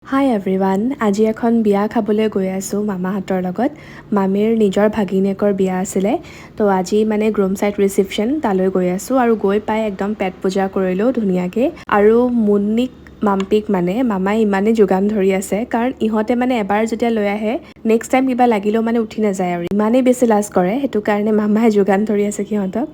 হাই everyone, আজি এখন বিয়া খাবলৈ গৈ আছোঁ মামাহঁতৰ লগত। মামীৰ নিজৰ ভাগিনীয়েকৰ বিয়া আছিলে, তো আজি মানে গ্ৰুম চাইড ৰিচিপশ্যন, তালৈ গৈ আছোঁ আৰু গৈ পাই একদম পেট পূজা কৰিলোঁ ধুনীয়াকৈ। আৰু মুন্নিক মাম্পীক মানে মামাই ইমানেই যোগান ধৰি আছে, কাৰণ ইহঁতে মানে এবাৰ যেতিয়া লৈ আহে নেক্সট টাইম কিবা লাগিলেও মানে উঠি নাযায় আৰু ইমানেই বেছি লাজ কৰে, সেইটো কাৰণে মামাই যোগান ধৰি আছে সিহঁতক।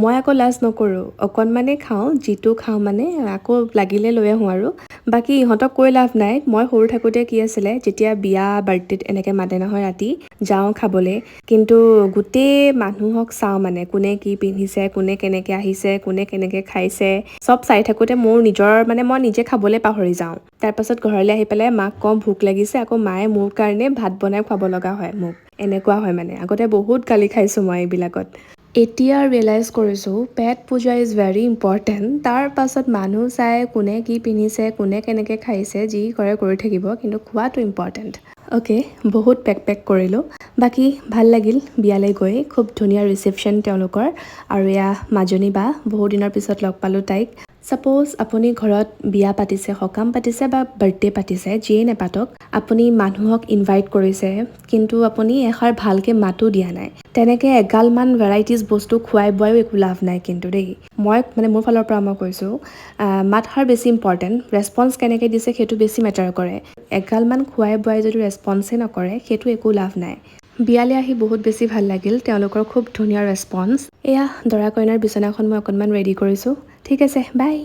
মই আকৌ লাজ নকৰোঁ, অকণমানেই খাওঁ, যিটো খাওঁ মানে আকৌ লাগিলে লৈ আহোঁ আৰু বাকী ইহঁতক কৈ লাভ নাই। মই সৰু থাকোঁতে কি আছিলে, যেতিয়া বিয়া বাৰ্থডেত এনেকৈ মাতে নহয় ৰাতি যাওঁ খাবলৈ, কিন্তু গোটেই মানুহক চাওঁ মানে কোনে কি পিন্ধিছে, কোনে কেনেকৈ আহিছে, কোনে কেনেকৈ খাইছে, চব চাই থাকোঁতে মোৰ নিজৰ মানে মই নিজে খাবলৈ পাহৰি যাওঁ। তাৰপাছত ঘৰলৈ আহি পেলাই মাক কওঁ ভোক লাগিছে, আকৌ মায়ে মোৰ কাৰণে ভাত বনাই খুৱাব লগা হয় মোক। এনেকুৱা হয় মানে, আগতে বহুত গালি খাইছোঁ মই এইবিলাকত। এতিয়া ৰিয়েলাইজ কৰিছোঁ পেট পূজা ইজ ভেৰি ইম্পৰ্টেণ্ট। তাৰ পাছত মানুহ চাই কোনে কি পিন্ধিছে, কোনে কেনেকৈ খাইছে, যি কৰে কৰি থাকিব, কিন্তু খোৱাটো ইম্পৰ্টেণ্ট। অ'কে, বহুত পেক কৰিলোঁ। বাকী ভাল লাগিল বিয়ালৈ গৈ, খুব ধুনীয়া ৰিচেপশ্যন তেওঁলোকৰ। আৰু এয়া মাজনী বা, বহু দিনৰ পিছত লগ পালোঁ তাইক। ছাপ'জ আপুনি ঘৰত বিয়া পাতিছে, সকাম পাতিছে বা বাৰ্থডে পাতিছে, যিয়েই নেপাতক, আপুনি মানুহক ইনভাইট কৰিছে, কিন্তু আপুনি এষাৰ ভালকৈ মাতো দিয়া নাই, তেনেকৈ এগালমান ভেৰাইটিজ বস্তু খুৱাই বোৱাইও একো লাভ নাই কিন্তু দেই। মই মানে মোৰ ফালৰ পৰা মই কৈছোঁ, মাতষাৰ বেছি ইম্পৰ্টেণ্ট, ৰেচপন্স কেনেকৈ দিছে সেইটো বেছি মেটাৰ কৰে। এগালমান খুৱাই বোৱাই যদি ৰেচপন্সে নকৰে সেইটো একো লাভ নাই। বিয়ালৈ আহি বহুত বেছি ভাল লাগিল, তেওঁলোকৰ খুব ধুনীয়া ৰেচপন্স। এয়া দৰা কইনাৰ বিচনাখন মই অকণমান ৰেডি কৰিছোঁ। ঠিক আছে, বাই।